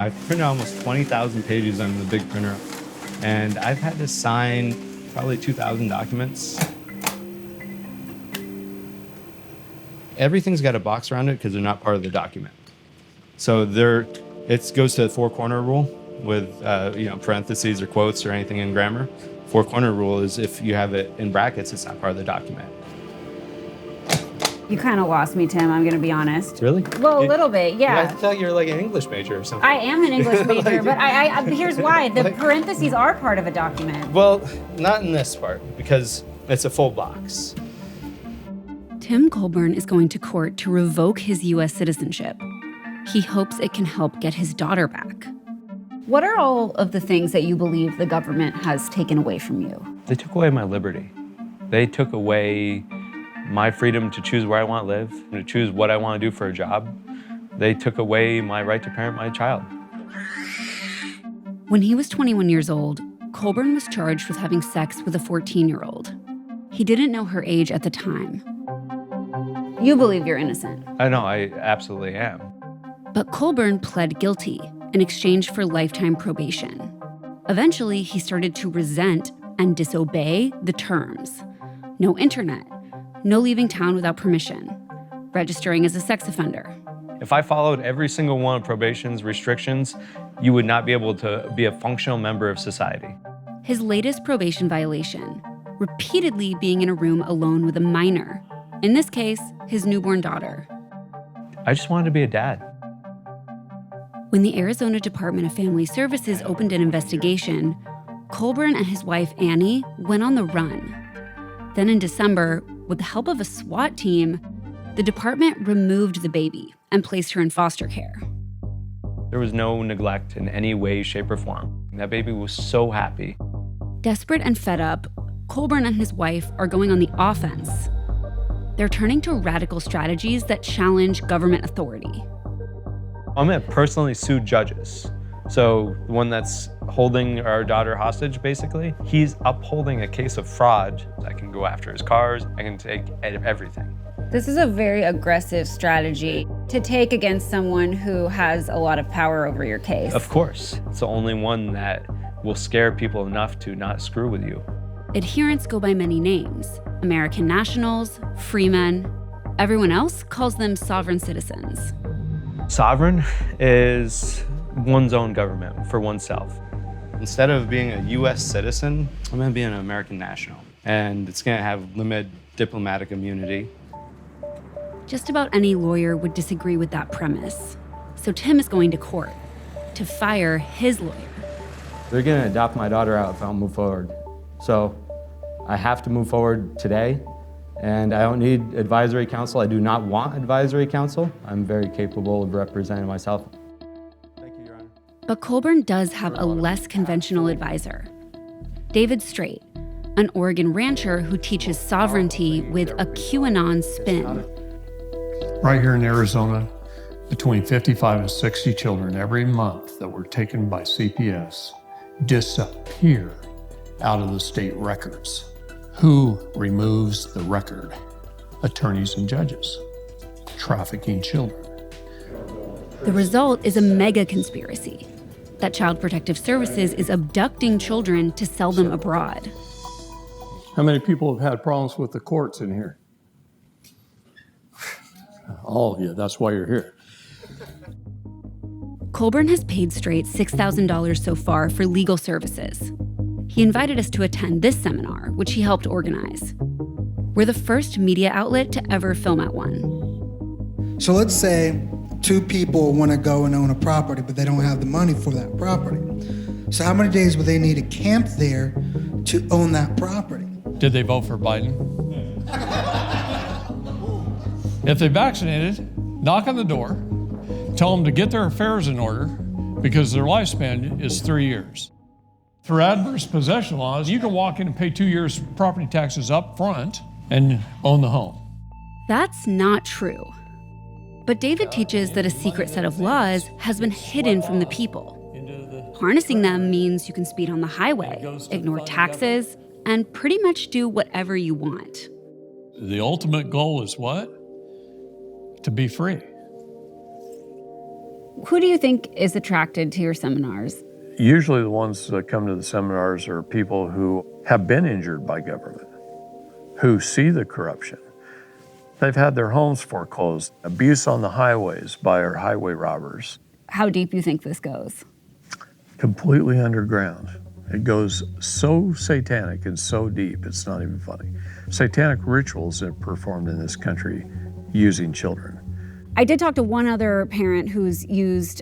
I've printed almost 20,000 pages on the big printer, and I've had to sign probably 2,000 documents. Everything's got a box around it because they're not part of the document. So it goes to the four-corner rule with parentheses or quotes or anything in grammar. Four-corner rule is if you have it in brackets, it's not part of the document. You kind of lost me, Tim, I'm going to be honest. Really? Well, a little bit, yeah. I thought you were like an English major or something. I am an English major, but here's why. The parentheses are part of a document. Well, not in this part, because it's a full box. Tim Colburn is going to court to revoke his U.S. citizenship. He hopes it can help get his daughter back. What are all of the things that you believe the government has taken away from you? They took away my liberty. They took away my freedom to choose where I want to live, to choose what I want to do for a job. They took away my right to parent my child. When he was 21 years old, Colburn was charged with having sex with a 14-year-old. He didn't know her age at the time. You believe you're innocent. I know, I absolutely am. But Colburn pled guilty in exchange for lifetime probation. Eventually, he started to resent and disobey the terms. No internet, no leaving town without permission, registering as a sex offender. If I followed every single one of probation's restrictions, you would not be able to be a functional member of society. His latest probation violation, repeatedly being in a room alone with a minor, in this case, his newborn daughter. I just wanted to be a dad. When the Arizona Department of Family Services opened an investigation, Colburn and his wife, Annie, went on the run. Then in December, with the help of a SWAT team, the department removed the baby and placed her in foster care. There was no neglect in any way, shape, or form. That baby was so happy. Desperate and fed up, Colburn and his wife are going on the offense. They're turning to radical strategies that challenge government authority. I'm going to personally sue judges. So the one that's holding our daughter hostage, basically, he's upholding a case of fraud. I can go after his cars. I can take everything. This is a very aggressive strategy to take against someone who has a lot of power over your case. Of course. It's the only one that will scare people enough to not screw with you. Adherents go by many names: American nationals, freemen. Everyone else calls them sovereign citizens. Sovereign is one's own government for oneself. Instead of being a U.S. citizen, I'm going to be an American national. And it's going to have limited diplomatic immunity. Just about any lawyer would disagree with that premise. So Tim is going to court to fire his lawyer. They're going to adopt my daughter out if I don't move forward. So I have to move forward today. And I don't need advisory counsel. I do not want advisory counsel. I'm very capable of representing myself. Thank you, Your Honor. But Colburn does have a less conventional advisor, David Straight, an Oregon rancher who teaches sovereignty with a QAnon spin. Right here in Arizona, between 55 and 60 children every month that were taken by CPS disappear out of the state records. Who removes the record? Attorneys and judges. Trafficking children. The result is a mega conspiracy that Child Protective Services is abducting children to sell them abroad. How many people have had problems with the courts in here? All of you, that's why you're here. Colburn has paid Straight $6,000 so far for legal services. He invited us to attend this seminar, which he helped organize. We're the first media outlet to ever film at one. So let's say two people want to go and own a property, but they don't have the money for that property. So how many days would they need to camp there to own that property? Did they vote for Biden? If they vaccinated, knock on the door, tell them to get their affairs in order because their lifespan is 3 years. Through adverse possession laws, you can walk in and pay 2 years property taxes up front and own the home. That's not true. But David teaches that a secret set of laws has been hidden from the people. Harnessing them means you can speed on the highway, ignore taxes, and pretty much do whatever you want. The ultimate goal is what? To be free. Who do you think is attracted to your seminars? Usually the ones that come to the seminars are people who have been injured by government, who see the corruption. They've had their homes foreclosed, abuse on the highways by our highway robbers. How deep do you think this goes? Completely underground. It goes so satanic and so deep, it's not even funny. Satanic rituals are performed in this country using children. I did talk to one other parent who's used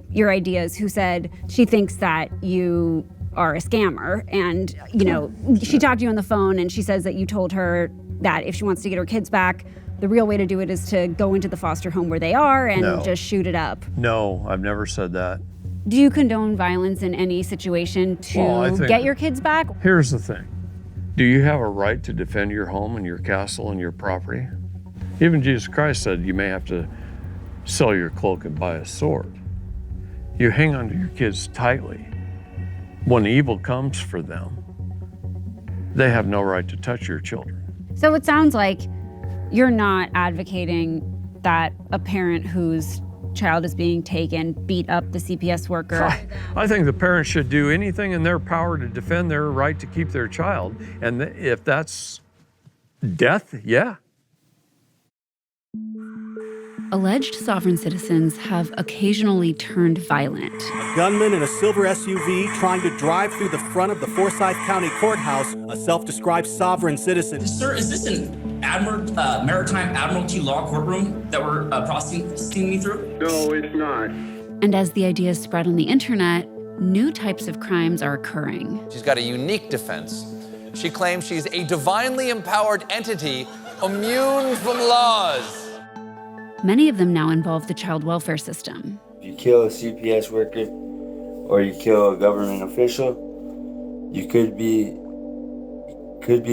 your ideas, who said she thinks that you are a scammer. And, you know, she talked to you on the phone and she says that you told her that if she wants to get her kids back, the real way to do it is to go into the foster home where they are and just shoot it up. No, I've never said that. Do you condone violence in any situation to get your kids back? Here's the thing. Do you have a right to defend your home and your castle and your property? Even Jesus Christ said you may have to sell your cloak and buy a sword. You hang on to your kids tightly. When evil comes for them, they have no right to touch your children. So it sounds like you're not advocating that a parent whose child is being taken beat up the CPS worker. I think the parents should do anything in their power to defend their right to keep their child. And if that's death, yeah. Alleged sovereign citizens have occasionally turned violent. A gunman in a silver SUV trying to drive through the front of the Forsyth County Courthouse, a self-described sovereign citizen. Sir, is this an maritime admiralty law courtroom that we're processing me through? No, it's not. And as the ideas spread on the internet, new types of crimes are occurring. She's got a unique defense. She claims she's a divinely empowered entity immune from laws. Many of them now involve the child welfare system. If you kill a CPS worker or you kill a government official, you could be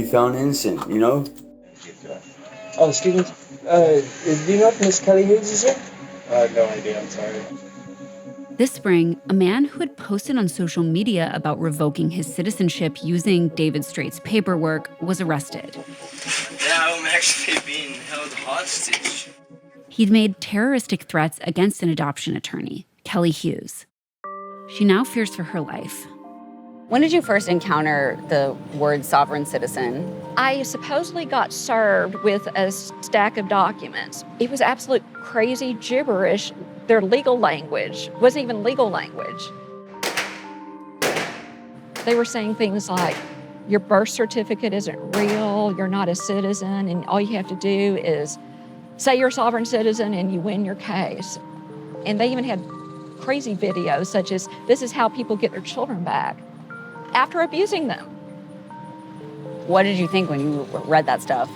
found innocent, you know? Oh, excuse me. Do you know if Miss Kelly Hughes is here? No idea, I'm sorry. This spring, a man who had posted on social media about revoking his citizenship using David Straight's paperwork was arrested. Now I'm actually being held hostage. He'd made terroristic threats against an adoption attorney, Kelly Hughes. She now fears for her life. When did you first encounter the word sovereign citizen? I supposedly got served with a stack of documents. It was absolute crazy gibberish. Their legal language wasn't even legal language. They were saying things like, your birth certificate isn't real, you're not a citizen, and all you have to do is say you're a sovereign citizen and you win your case. And they even had crazy videos such as, this is how people get their children back after abusing them. What did you think when you read that stuff?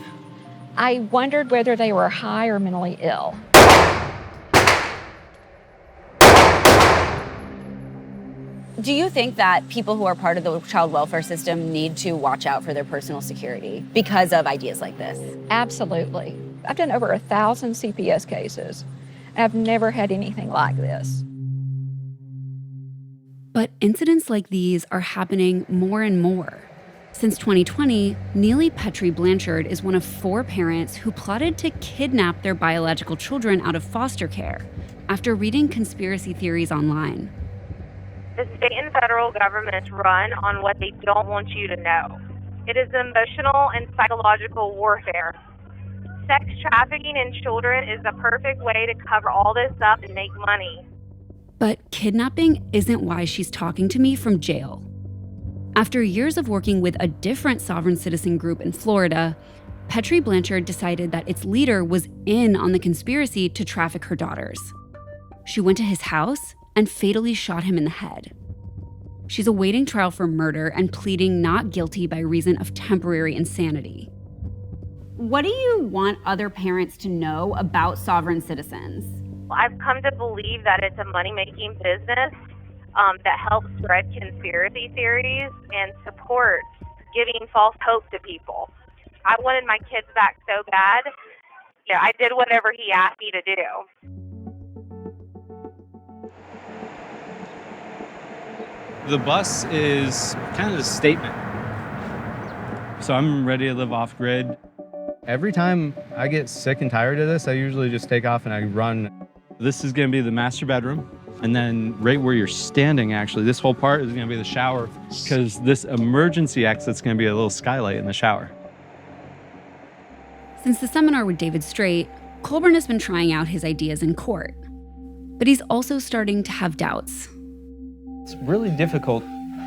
I wondered whether they were high or mentally ill. Do you think that people who are part of the child welfare system need to watch out for their personal security because of ideas like this? Absolutely. I've done over 1,000 CPS cases. I've never had anything like this. But incidents like these are happening more and more. Since 2020, Neely Petrie Blanchard is one of 4 parents who plotted to kidnap their biological children out of foster care after reading conspiracy theories online. The state and federal governments run on what they don't want you to know. It is emotional and psychological warfare. Sex trafficking in children is the perfect way to cover all this up and make money. But kidnapping isn't why she's talking to me from jail. After years of working with a different sovereign citizen group in Florida, Petrie Blanchard decided that its leader was in on the conspiracy to traffic her daughters. She went to his house and fatally shot him in the head. She's awaiting trial for murder and pleading not guilty by reason of temporary insanity. What do you want other parents to know about sovereign citizens? I've come to believe that it's a money-making business that helps spread conspiracy theories and supports giving false hope to people. I wanted my kids back so bad. Yeah, I did whatever he asked me to do. The bus is kind of a statement. So I'm ready to live off grid. Every time I get sick and tired of this, I usually just take off and I run. This is going to be the master bedroom. And then right where you're standing, actually, this whole part is going to be the shower, because this emergency exit's going to be a little skylight in the shower. Since the seminar with David Straight, Colburn has been trying out his ideas in court. But he's also starting to have doubts. It's really difficult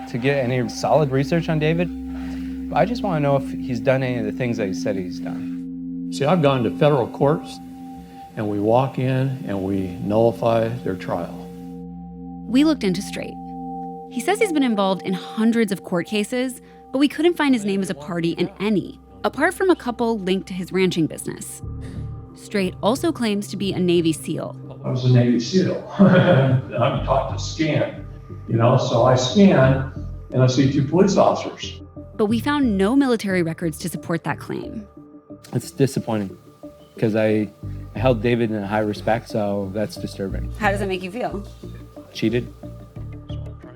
to get any solid research on David. I just want to know if he's done any of the things that he said he's done. See, I've gone to federal courts, and we walk in and we nullify their trial. We looked into Straight. He says he's been involved in hundreds of court cases, but we couldn't find his name as a party in any, apart from a couple linked to his ranching business. Straight also claims to be a Navy SEAL. I was a Navy SEAL. I'm taught to scan, so I scan and I see 2 police officers. But we found no military records to support that claim. It's disappointing because I held David in high respect, so that's disturbing. How does it make you feel? Cheated.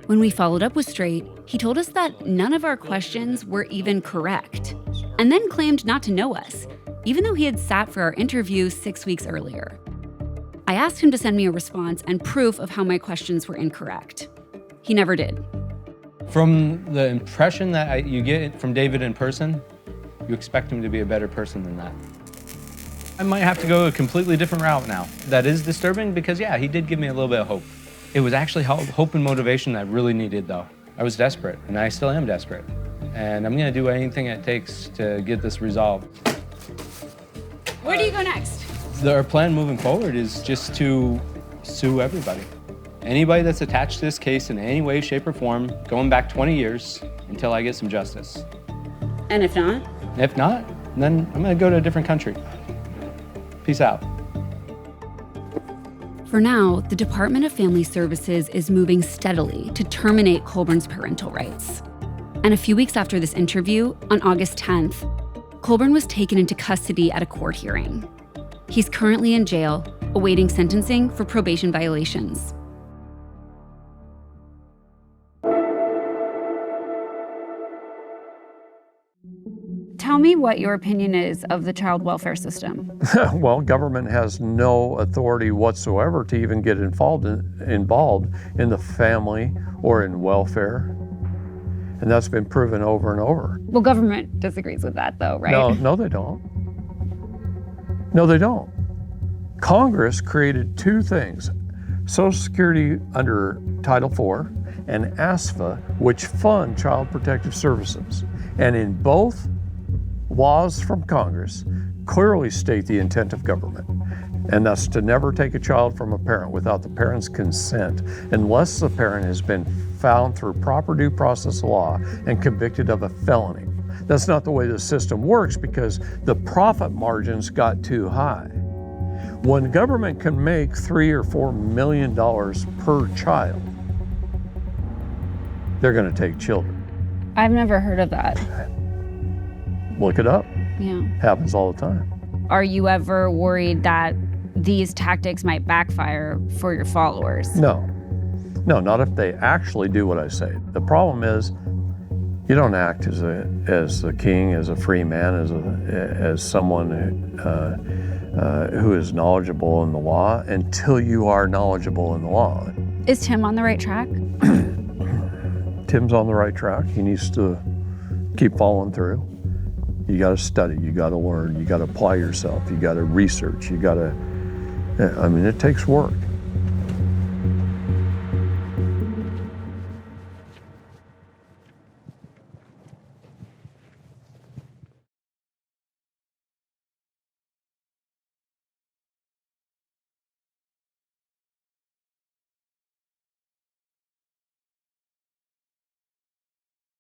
When we followed up with Straight, he told us that none of our questions were even correct, and then claimed not to know us, even though he had sat for our interview 6 weeks earlier. I asked him to send me a response and proof of how my questions were incorrect. He never did. From the impression that you get from David in person, you expect him to be a better person than that. I might have to go a completely different route now. That is disturbing because, yeah, he did give me a little bit of hope. It was actually hope and motivation that I really needed, though. I was desperate, and I still am desperate. And I'm gonna do anything it takes to get this resolved. Where do you go next? Our plan moving forward is just to sue everybody. Anybody that's attached to this case in any way, shape, or form, going back 20 years until I get some justice. And if not? If not, then I'm gonna go to a different country. Peace out. For now, the Department of Family Services is moving steadily to terminate Colburn's parental rights. And a few weeks after this interview, on August 10th, Colburn was taken into custody at a court hearing. He's currently in jail, awaiting sentencing for probation violations. Tell me what your opinion is of the child welfare system. Well, government has no authority whatsoever to even get involved in the family or in welfare. And that's been proven over and over. Well, government disagrees with that, though, right? No, they don't. No, they don't. Congress created 2 things: Social Security under Title IV and ASFA, which fund Child Protective Services. And in both laws from Congress clearly state the intent of government, and that's to never take a child from a parent without the parent's consent, unless the parent has been found through proper due process law and convicted of a felony. That's not the way the system works because the profit margins got too high. When government can make $3 or $4 million per child, they're going to take children. I've never heard of that. Look it up. Yeah. Happens all the time. Are you ever worried that these tactics might backfire for your followers? No, not if they actually do what I say. The problem is, you don't act as a king, as a free man, as someone who is knowledgeable in the law until you are knowledgeable in the law. Is Tim on the right track? Tim's on the right track. He needs to keep following through. You got to study, you got to learn, you got to apply yourself, you got to research, it takes work.